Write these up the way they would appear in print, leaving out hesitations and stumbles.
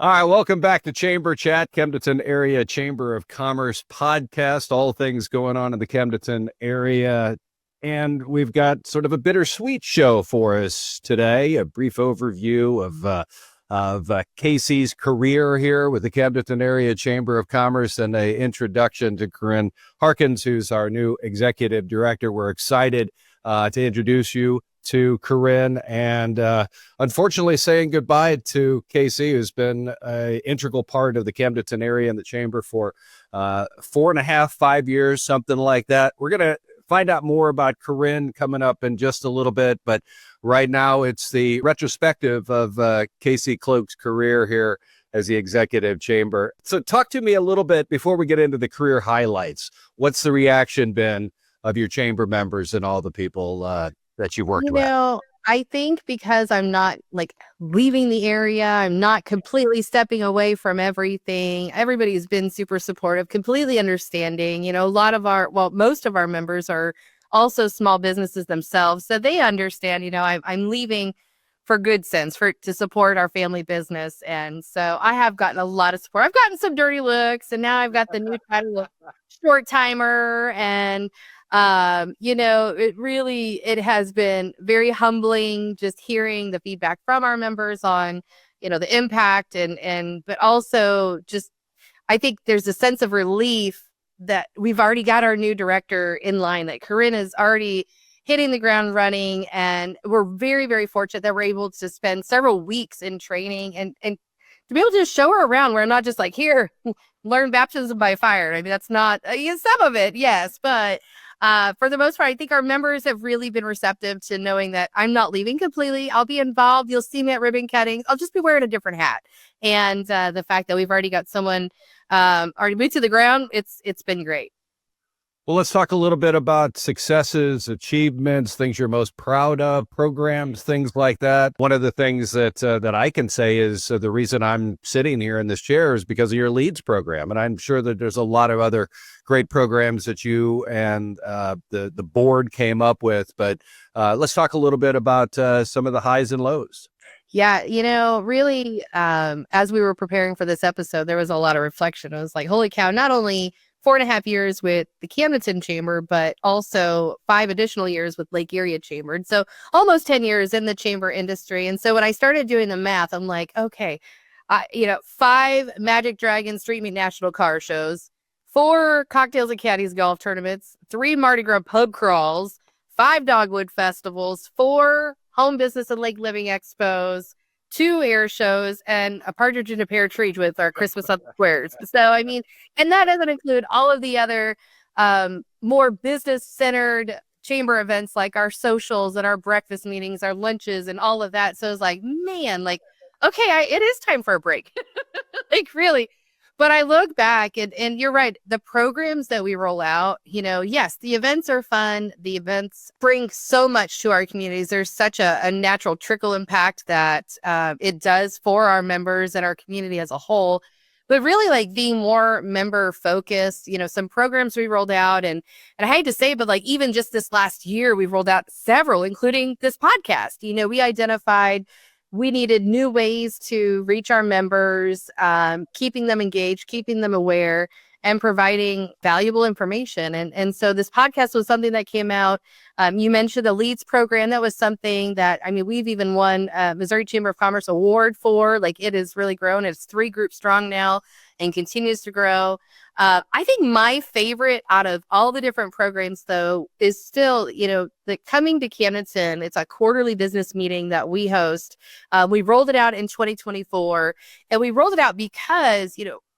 All right, welcome back to Chamber Chat, Camdenton Area Chamber of Commerce podcast, all things going on in the Camdenton area. And we've got sort of a bittersweet show for us today, a brief overview of Casey's career here with the Camdenton Area Chamber of Commerce and an introduction to Corinne Harkins, who's our new executive director. We're excited to introduce you to Corinne, and unfortunately saying goodbye to Casey, who's been an integral part of the Camdenton area and the chamber for 4.5, 5 years, something like that. We're going to find out more about Corinne coming up in just a little bit, but right now it's the retrospective of Casey Cloke's career here as the executive chamber. So talk to me a little bit before we get into the career highlights. What's the reaction been of your chamber members and all the people that you worked with? I think because I'm not leaving the area, I'm not completely stepping away from everything. Everybody's been super supportive, completely understanding. Most of our members are also small businesses themselves. So they understand, I'm leaving for good sense, to support our family business. And so I have gotten a lot of support. I've gotten some dirty looks, and now I've got the new title of short timer. And it has been very humbling just hearing the feedback from our members on, the impact but also just, I think there's a sense of relief that we've already got our new director in line, that Corinne is already hitting the ground running. And we're very, very fortunate that we're able to spend several weeks in training and to be able to show her around. We're not just here, learn baptism by fire. I mean, that's not some of it. Yes. But for the most part, I think our members have really been receptive to knowing that I'm not leaving completely. I'll be involved. You'll see me at ribbon cutting. I'll just be wearing a different hat. And the fact that we've already got someone already boots to the ground, it's been great. Well, let's talk a little bit about successes, achievements, things you're most proud of, programs, things like that. One of the things that I can say is the reason I'm sitting here in this chair is because of your LEADS program. And I'm sure that there's a lot of other great programs that you and the board came up with. But let's talk a little bit about some of the highs and lows. Yeah, really, as we were preparing for this episode, there was a lot of reflection. I was like, holy cow, not only 4.5 years with the Camdenton Chamber, but also 5 additional years with Lake Erie Chamber. And so almost 10 years in the chamber industry. And so when I started doing the math, I'm like, okay, 5 Magic Dragon Street Meet National Car Shows, 4 Cocktails and Caddies golf tournaments, 3 Mardi Gras pub crawls, 5 Dogwood festivals, 4 home business and lake living expos, 2 air shows, and a partridge in a pear tree with our Christmas on the squares. So, and that doesn't include all of the other more business-centered chamber events like our socials and our breakfast meetings, our lunches, and all of that. So it's like, man, okay, it is time for a break. Really. But I look back and you're right. The programs that we roll out, yes, the events are fun. The events bring so much to our communities. There's such a natural trickle impact that it does for our members and our community as a whole. But really being more member focused, some programs we rolled out and I hate to say, but even just this last year, we've rolled out several, including this podcast. We identified we needed new ways to reach our members, keeping them engaged, keeping them aware, and providing valuable information. And so this podcast was something that came out. You mentioned the LEADS program. That was something that, we've even won Missouri Chamber of Commerce award for. It has really grown. It's 3 groups strong now and continues to grow. I think my favorite out of all the different programs, though, is still, the Coming to Camdenton. It's a quarterly business meeting that we host. We rolled it out in 2024, and we rolled it out because,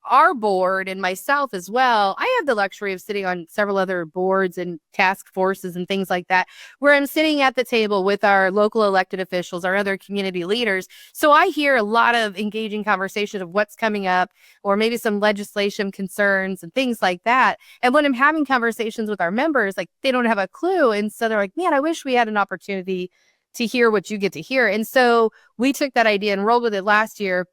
our board and myself as well, I have the luxury of sitting on several other boards and task forces and things like that, where I'm sitting at the table with our local elected officials, our other community leaders. So I hear a lot of engaging conversation of what's coming up, or maybe some legislation concerns and things like that. And when I'm having conversations with our members, they don't have a clue. And so they're like, man, I wish we had an opportunity to hear what you get to hear. And so we took that idea and rolled with it last year.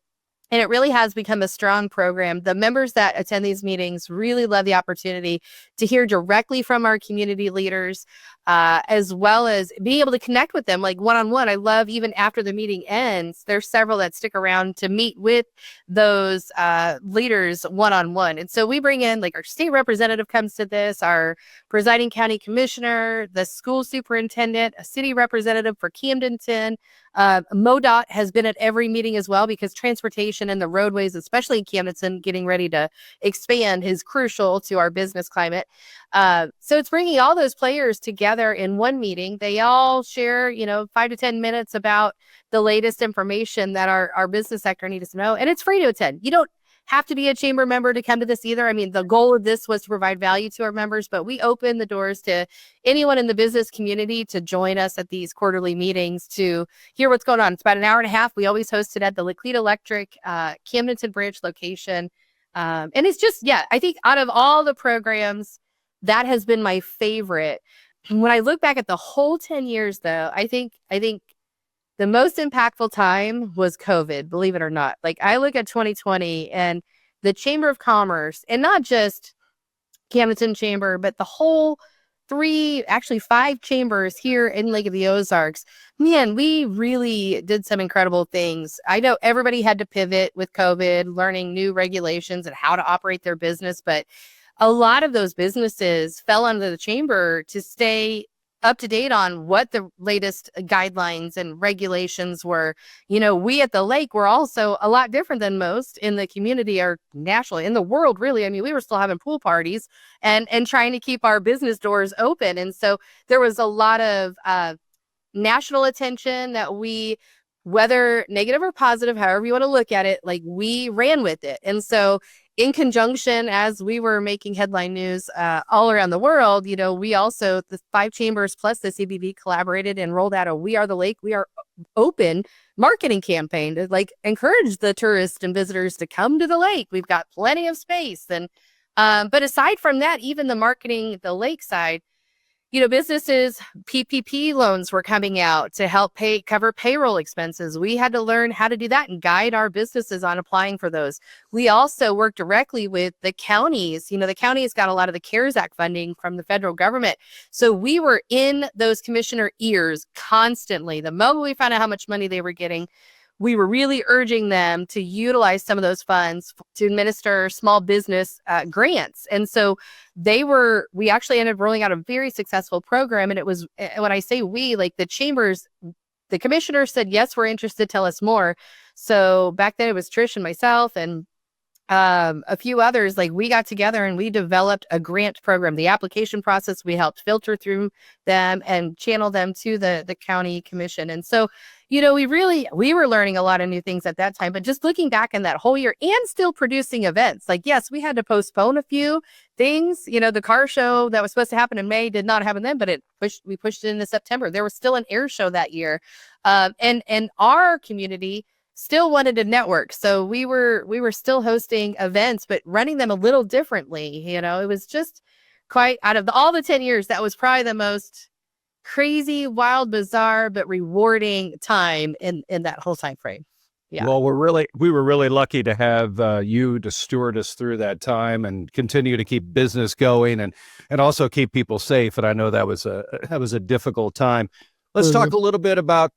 And it really has become a strong program. The members that attend these meetings really love the opportunity to hear directly from our community leaders, as well as being able to connect with them like one-on-one. I love even after the meeting ends, there's several that stick around to meet with those leaders one-on-one. And so we bring in like our state representative comes to this, our presiding county commissioner, the school superintendent, a city representative for Camdenton. MoDOT has been at every meeting as well, because transportation and the roadways, especially in Camdenton, getting ready to expand is crucial to our business climate. So it's bringing all those players together in one meeting. They all share, 5 to 10 minutes about the latest information that our business sector needs to know. And it's free to attend. You don't have to be a chamber member to come to this either. I mean, the goal of this was to provide value to our members, but we open the doors to anyone in the business community to join us at these quarterly meetings to hear what's going on. It's about an hour and a half. We always host it at the Laclede Electric Camdenton branch location. And it's just, I think out of all the programs, that has been my favorite. When I look back at the whole 10 years, though, I think the most impactful time was COVID, believe it or not. Like, I look at 2020 and the Chamber of Commerce, and not just Camdenton Chamber, but the whole 5 chambers here in Lake of the Ozarks. Man, we really did some incredible things. I know everybody had to pivot with COVID, learning new regulations and how to operate their business, but a lot of those businesses fell under the chamber to stay up to date on what the latest guidelines and regulations were. We at the lake were also a lot different than most in the community or nationally, in the world, really. I mean, we were still having pool parties and trying to keep our business doors open. And so there was a lot of national attention that we, whether negative or positive, however you want to look at it, like, we ran with it. And so in conjunction, as we were making headline news all around the world, we also, the 5 chambers plus the CBB, collaborated and rolled out a We Are the Lake, We Are Open marketing campaign to encourage the tourists and visitors to come to the lake. We've got plenty of space. And but aside from that, even the marketing, the lake side, businesses, PPP loans were coming out to help cover payroll expenses. We had to learn how to do that and guide our businesses on applying for those. We also worked directly with the counties. The counties got a lot of the CARES Act funding from the federal government. So we were in those commissioner ears constantly. The moment we found out how much money they were getting, we were really urging them to utilize some of those funds to administer small business grants. And so we actually ended up rolling out a very successful program. And it was, when I say we, like the chambers, the commissioner said, yes, we're interested, tell us more. So back then it was Trish and myself and a few others. Like, we got together and we developed a grant program. The application process, we helped filter through them and channel them to the county commission. And so, we were learning a lot of new things at that time, but just looking back in that whole year and still producing events, like, yes, we had to postpone a few things. The car show that was supposed to happen in May did not happen then, but we pushed it into September. There was still an air show that year. And our community still wanted to network. So we were still hosting events, but running them a little differently. It was just quite, out of all the 10 years, that was probably the most crazy, wild, bizarre, but rewarding time in that whole time frame. Yeah. Well, we were really lucky to have you to steward us through that time and continue to keep business going and also keep people safe. And I know that was a difficult time. Let's talk a little bit about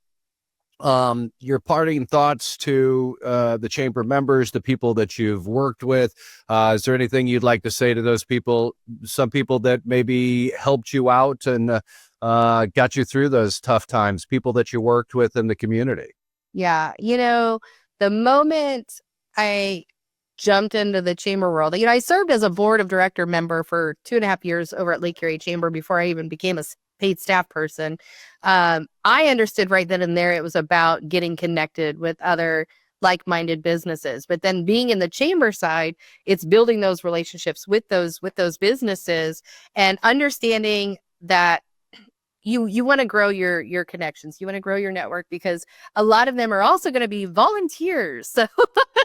your parting thoughts to the chamber members, the people that you've worked with. Is there anything you'd like to say to those people, some people that maybe helped you out and got you through those tough times, people that you worked with in the community? Yeah. The moment I jumped into the chamber world, I served as a board of director member for 2.5 years over at Lake Erie Chamber before I even became a paid staff person. I understood right then and there it was about getting connected with other like-minded businesses. But then being in the chamber side, it's building those relationships with those businesses and understanding that you want to grow your connections. You want to grow your network because a lot of them are also going to be volunteers. So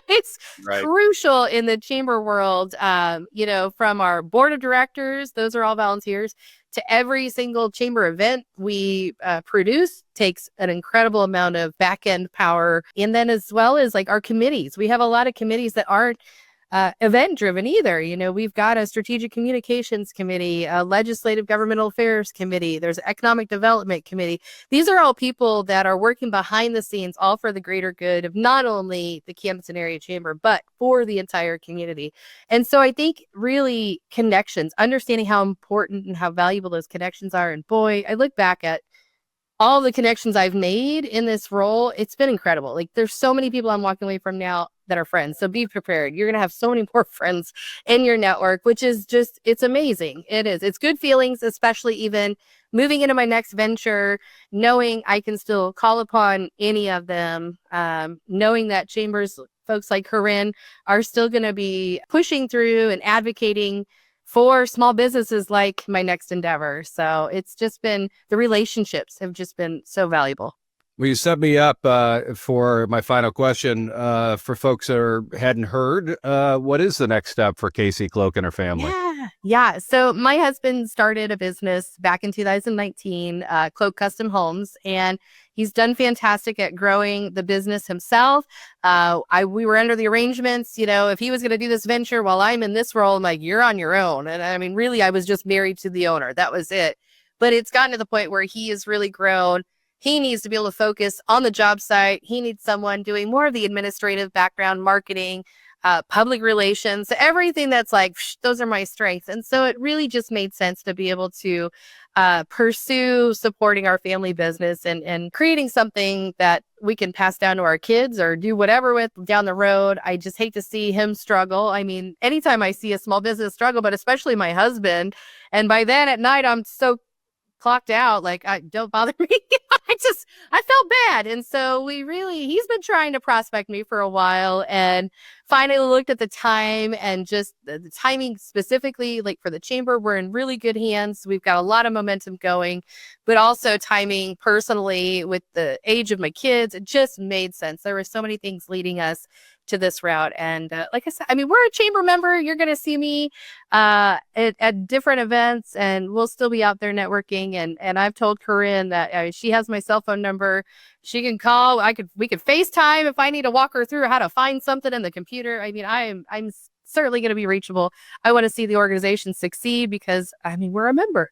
it's crucial in the chamber world, from our board of directors, those are all volunteers, to every single chamber event we produce takes an incredible amount of back end power. And then as well as like our committees, we have a lot of committees that aren't event driven either. You know, we've got a strategic communications committee, a legislative governmental affairs committee, there's an economic development committee. These are all people that are working behind the scenes, all for the greater good of not only the Camdenton Area Chamber, but for the entire community. And so I think really connections, understanding how important and how valuable those connections are. And boy, I look back at all the connections I've made in this role. It's been incredible. Like there's so many people I'm walking away from now that are friends. So be prepared. You're going to have so many more friends in your network, which is just, it's amazing. It is. It's good feelings, especially even moving into my next venture, knowing I can still call upon any of them, knowing that chambers, folks like Corinne are still going to be pushing through and advocating for small businesses like my next endeavor. So it's just been, the relationships have just been so valuable. Well, you set me up for my final question. For folks that hadn't heard, what is the next step for Casey Cloke and her family? Yeah. So my husband started a business back in 2019, Cloke Custom Homes, and he's done fantastic at growing the business himself. We were under the arrangements, you know, if he was going to do this venture while I'm in this role, I'm like, you're on your own. And I mean, really, I was just married to the owner. That was it. But it's gotten to the point where he has really grown. He needs to be able to focus on the job site. He needs someone doing more of the administrative background, marketing, public relations, everything that's like, those are my strengths. And so it really just made sense to be able to pursue supporting our family business and creating something that we can pass down to our kids or do whatever with down the road. I just hate to see him struggle. I mean, anytime I see a small business struggle, but especially my husband. And by then at night, I'm so clocked out, like, don't bother me. I felt bad. And so he's been trying to prospect me for a while and finally looked at the time and just the timing specifically, like for the chamber, we're in really good hands. We've got a lot of momentum going, but also timing personally with the age of my kids, it just made sense. There were so many things leading us to this route. And like I said, I mean, we're a chamber member. You're going to see me at different events and we'll still be out there networking. And I've told Corinne that she has my cell phone number. She can call. We could FaceTime if I need to walk her through how to find something in the computer. I mean, I'm certainly going to be reachable. I want to see the organization succeed because, I mean, we're a member.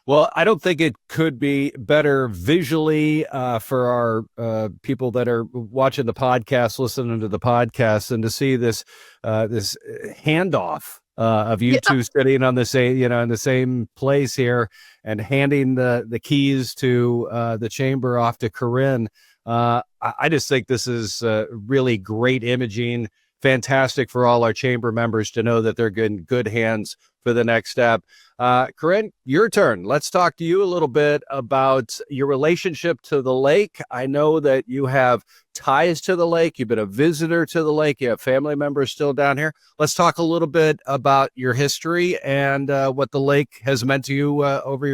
Well, I don't think it could be better visually for our people that are watching the podcast, listening to the podcast, and to see this handoff of you two sitting on the same, in the same place here and handing the keys to the chamber off to Corinne. I just think this is really great imaging. Fantastic for all our chamber members to know that they're in good hands for the next step. Corinne, your turn. Let's talk to you a little bit about your relationship to the lake. I know that you have ties to the lake. You've been a visitor to the lake. You have family members still down here. Let's talk a little bit about your history and what the lake has meant to you over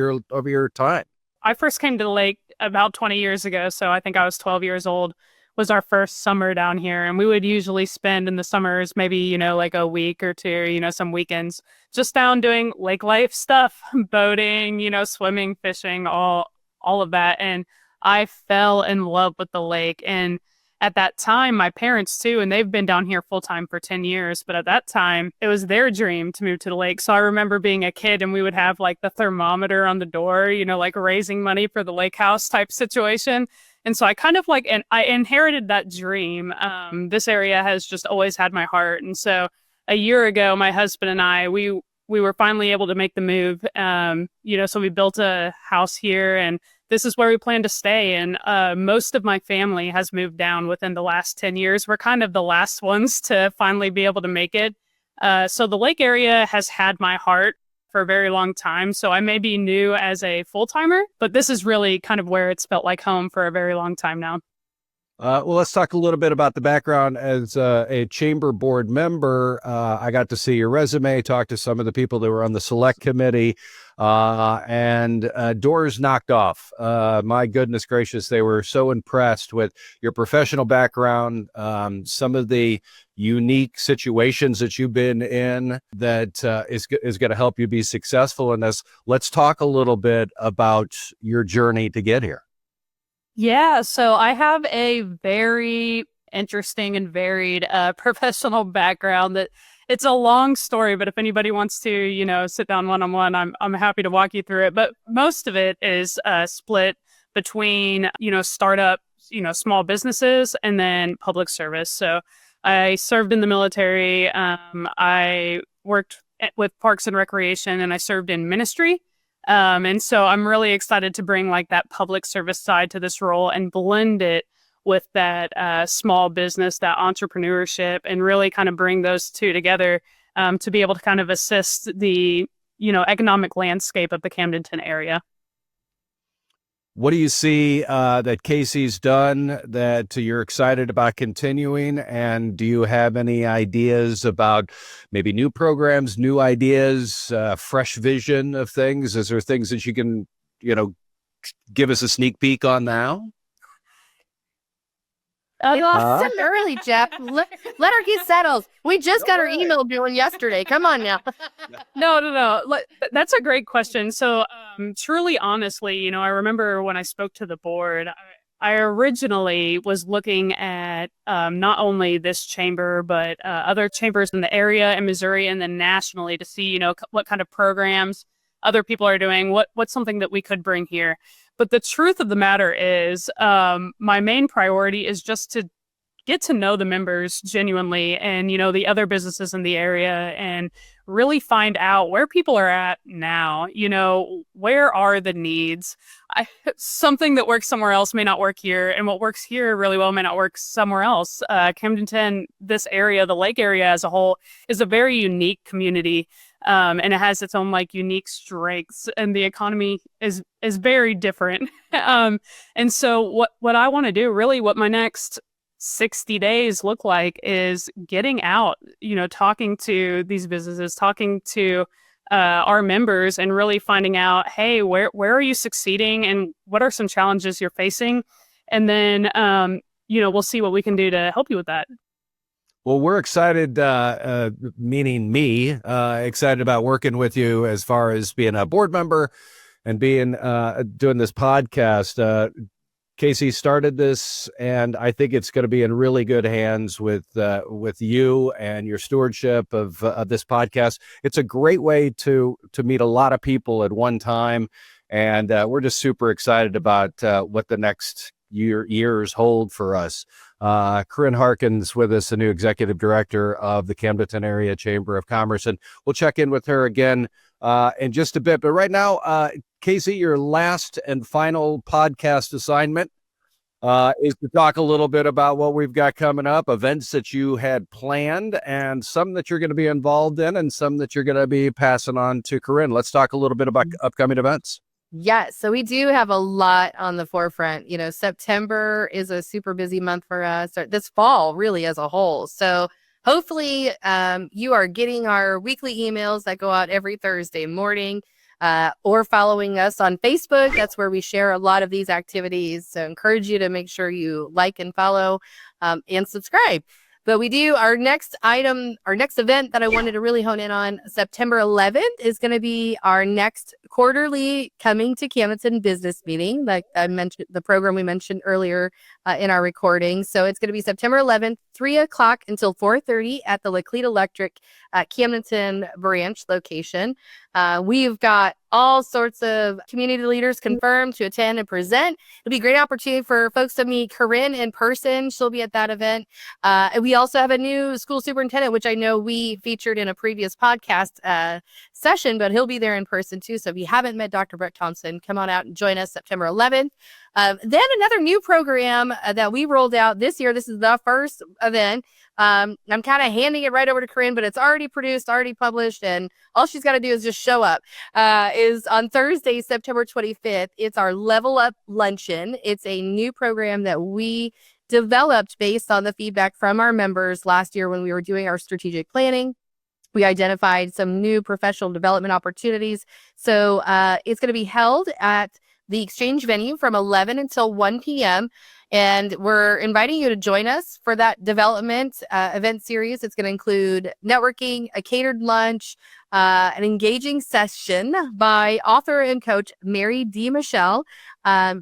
your time. I first came to the lake about 20 years ago, so I think I was 12 years old. Was our first summer down here, and we would usually spend in the summers maybe like a week or two, some weekends just down doing lake life stuff, boating, swimming, fishing, all of that. And I fell in love with the lake. And at that time, my parents too, and they've been down here full time for 10 years, but at that time it was their dream to move to the lake. So I remember being a kid and we would have like the thermometer on the door, like raising money for the lake house type situation. And so I kind of and I inherited that dream. This area has just always had my heart. And so a year ago, my husband and I, we were finally able to make the move. So we built a house here and this is where we plan to stay. And most of my family has moved down within the last 10 years. We're kind of the last ones to finally be able to make it. So the lake area has had my heart for a very long time. So I may be new as a full-timer, but this is really kind of where it's felt like home for a very long time now. Well, let's talk a little bit about the background as a chamber board member. I got to see your resume, talk to some of the people that were on the select committee, and doors knocked off. My goodness gracious, they were so impressed with your professional background, some of the unique situations that you've been in that is going to help you be successful in this. Let's talk a little bit about your journey to get here. Yeah, so I have a very interesting and varied professional background that it's a long story, but if anybody wants to, sit down one-on-one, I'm happy to walk you through it. But most of it is split between, startup, small businesses and then public service. So I served in the military. I worked with Parks and Recreation, and I served in ministry. And so I'm really excited to bring like that public service side to this role and blend it with that small business, that entrepreneurship, and really kind of bring those two together to be able to kind of assist the, economic landscape of the Camdenton area. What do you see that Casey's done that you're excited about continuing? And do you have any ideas about maybe new programs, new ideas, fresh vision of things? Is there things that you can, give us a sneak peek on now? So early, Jeff. Let her get settled. We just got our email doing yesterday. Come on now. No. That's a great question. So truly, honestly, I remember when I spoke to the board, I originally was looking at not only this chamber, but other chambers in the area in Missouri and then nationally to see, what kind of programs other people are doing, what's something that we could bring here. But the truth of the matter is my main priority is just to get to know the members genuinely and, the other businesses in the area and really find out where people are at now, where are the needs. Something that works somewhere else may not work here, and what works here really well may not work somewhere else. Camdenton, this area, the lake area as a whole, is a very unique community. And it has its own unique strengths, and the economy is very different. And so what I want to do, really what my next 60 days look like, is getting out, talking to these businesses, talking to our members, and really finding out, hey, where are you succeeding and what are some challenges you're facing? And then, we'll see what we can do to help you with that. Well, we're excited, meaning me, excited about working with you as far as being a board member and being doing this podcast. Casey started this, and I think it's going to be in really good hands with you and your stewardship of this podcast. It's a great way to meet a lot of people at one time, and we're just super excited about what the next years hold for us. Corinne Harkins with us, the new executive director of the Camdenton Area Chamber of Commerce, and we'll check in with her again in just a bit. But right now, Casey, your last and final podcast assignment is to talk a little bit about what we've got coming up, events that you had planned, and some that you're going to be involved in, and some that you're going to be passing on to Corinne. Let's talk a little bit about upcoming events. Yes. So we do have a lot on the forefront. September is a super busy month for us, or this fall really as a whole. So hopefully you are getting our weekly emails that go out every Thursday morning or following us on Facebook. That's where we share a lot of these activities. So I encourage you to make sure you like and follow and subscribe. But we do our next event that I wanted to really hone in on, September 11th, is going to be our next quarterly Coming to Camdenton business meeting, like I mentioned, the program we mentioned earlier in our recording. So it's going to be September 11th, 3 o'clock until 4:30 at the Laclede Electric Camdenton branch location. We've got all sorts of community leaders confirmed to attend and present. It'll be a great opportunity for folks to meet Corinne in person. She'll be at that event. And we also have a new school superintendent, which I know we featured in a previous podcast session, but he'll be there in person too. So if you haven't met Dr. Brett Thompson, come on out and join us September 11th. Then another new program that we rolled out this year. This is the first event. I'm kind of handing it right over to Corinne, but it's already produced, already published, and all she's got to do is just show up. Is on Thursday, September 25th. It's our Level Up Luncheon. It's a new program that we developed based on the feedback from our members last year when we were doing our strategic planning. We identified some new professional development opportunities. So it's going to be held at the Exchange venue from 11 until 1 p.m. And we're inviting you to join us for that development event series. It's going to include networking, a catered lunch, an engaging session by author and coach Mary D. Michelle.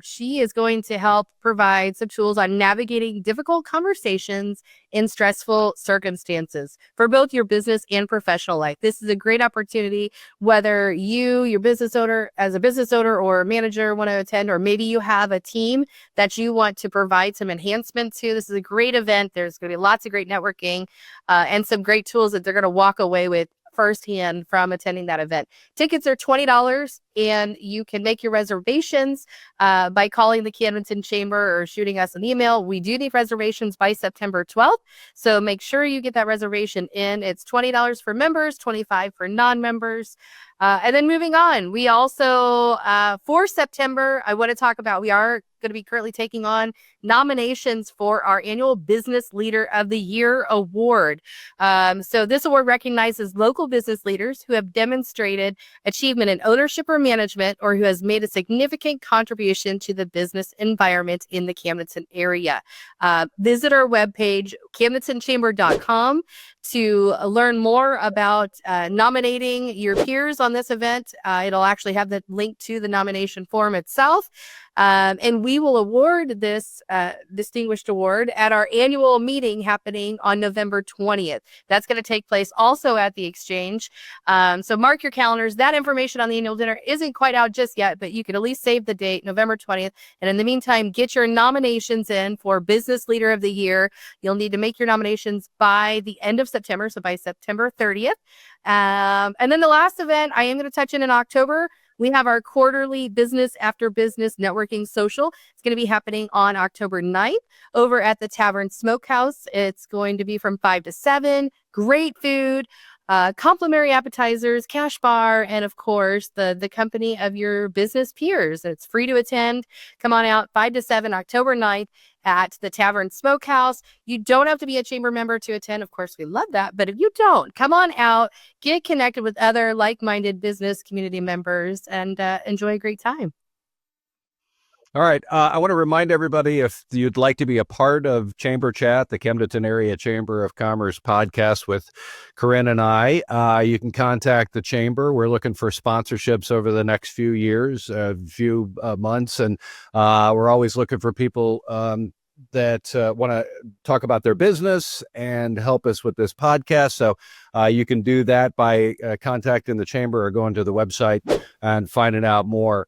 She is going to help provide some tools on navigating difficult conversations in stressful circumstances for both your business and professional life. This is a great opportunity, whether your business owner, as a business owner or manager, want to attend, or maybe you have a team that you want to provide some enhancement to. This is a great event. There's going to be lots of great networking and some great tools that they're going to walk away with firsthand from attending that event. Tickets are $20, and you can make your reservations by calling the Camdenton Chamber or shooting us an email. We do need reservations by September 12th, so make sure you get that reservation in. It's $20 for members, $25 for non-members. And then moving on, we also, for September, I want to talk about, we are going to be currently taking on nominations for our annual Business Leader of the Year award. So this award recognizes local business leaders who have demonstrated achievement in ownership or management, or who has made a significant contribution to the business environment in the Camdenton area. Visit our webpage, camdentonchamber.com, to learn more about nominating your peers on this event. It'll actually have the link to the nomination form itself. And we will award this distinguished award at our annual meeting happening on November 20th. That's going to take place also at the Exchange. So mark your calendars. That information on the annual dinner isn't quite out just yet, but you can at least save the date, November 20th. And in the meantime, get your nominations in for Business Leader of the Year. You'll need to make your nominations by the end of September, so by September 30th. And then the last event I am going to touch in October. We have our quarterly Business After Business Networking Social. It's going to be happening on October 9th over at the Tavern Smokehouse. It's going to be from 5 to 7. Great food, complimentary appetizers, cash bar, and of course, the company of your business peers. It's free to attend. Come on out 5 to 7, October 9th at the Tavern Smokehouse. You don't have to be a chamber member to attend. Of course, we love that. But if you don't, come on out, get connected with other like-minded business community members, and enjoy a great time. All right. I want to remind everybody, if you'd like to be a part of Chamber Chat, the Camdenton Area Chamber of Commerce podcast with Corinne and I, you can contact the Chamber. We're looking for sponsorships over the next few years, few months, and we're always looking for people that want to talk about their business and help us with this podcast. So you can do that by contacting the Chamber or going to the website and finding out more.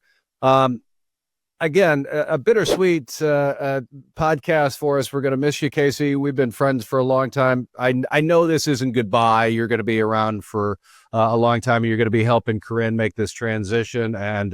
Again, a bittersweet podcast for us. We're going to miss you, Casey. We've been friends for a long time. I know this isn't goodbye. You're going to be around for a long time. You're going to be helping Corinne make this transition and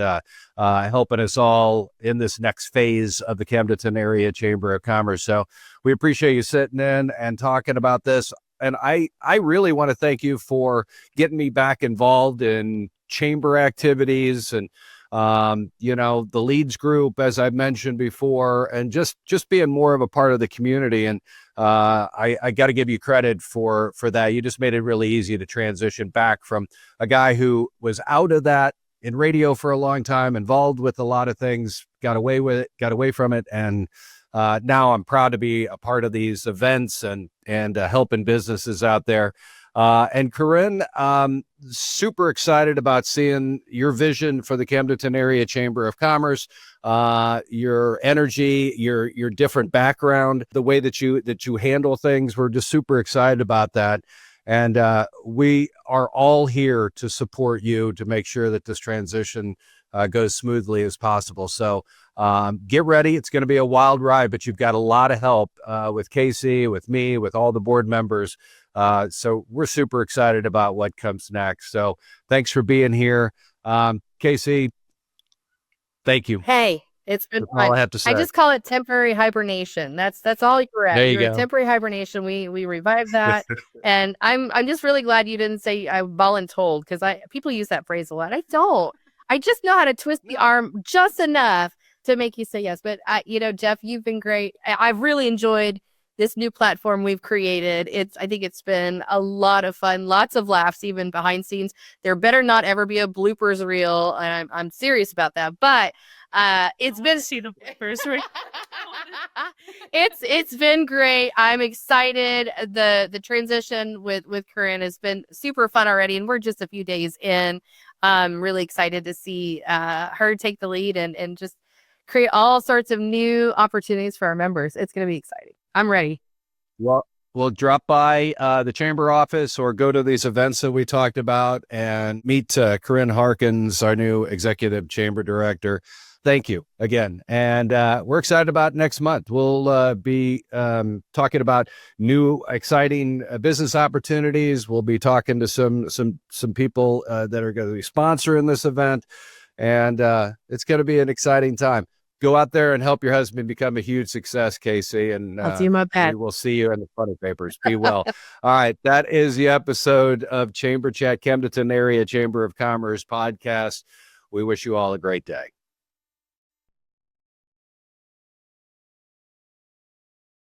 helping us all in this next phase of the Camdenton Area Chamber of Commerce. So we appreciate you sitting in and talking about this. And I really want to thank you for getting me back involved in chamber activities and the Leads group, as I've mentioned before, and just being more of a part of the community. And I got to give you credit for that. You just made it really easy to transition back from a guy who was out of that in radio for a long time, involved with a lot of things, got away from it. And now I'm proud to be a part of these events and helping businesses out there. And Corinne, super excited about seeing your vision for the Camdenton Area Chamber of Commerce, your energy, your different background, the way that you handle things. We're just super excited about that. And we are all here to support you to make sure that this transition goes smoothly as possible. So get ready. It's going to be a wild ride, but you've got a lot of help with Casey, with me, with all the board members. So we're super excited about what comes next. So thanks for being here. Casey, thank you. Hey, it's been fun. All I have to say. I just call it temporary hibernation. That's all you're at. There you You're go. at temporary hibernation. We revived that. And I'm just really glad you didn't say I voluntold, because people use that phrase a lot. I don't. I just know how to twist the arm just enough to make you say yes. But Jeff, you've been great. I've really enjoyed this new platform we've created. I think it's been a lot of fun, lots of laughs, even behind scenes. There better not ever be a bloopers reel, and I'm serious about that. But it's been see the bloopers reel. It's been great. I'm excited. The transition with Corinne has been super fun already, and we're just a few days in. I'm really excited to see her take the lead and just create all sorts of new opportunities for our members. It's going to be exciting. I'm ready. Well, we'll drop by the chamber office or go to these events that we talked about and meet Corinne Harkins, our new executive chamber director. Thank you again. And we're excited about next month. We'll be talking about new, exciting business opportunities. We'll be talking to some people that are going to be sponsoring this event. And it's going to be an exciting time. Go out there and help your husband become a huge success, Casey. And I'll do my best. we will see you in the funny papers. Be well. All right. That is the episode of Chamber Chat, Camdenton Area Chamber of Commerce podcast. We wish you all a great day.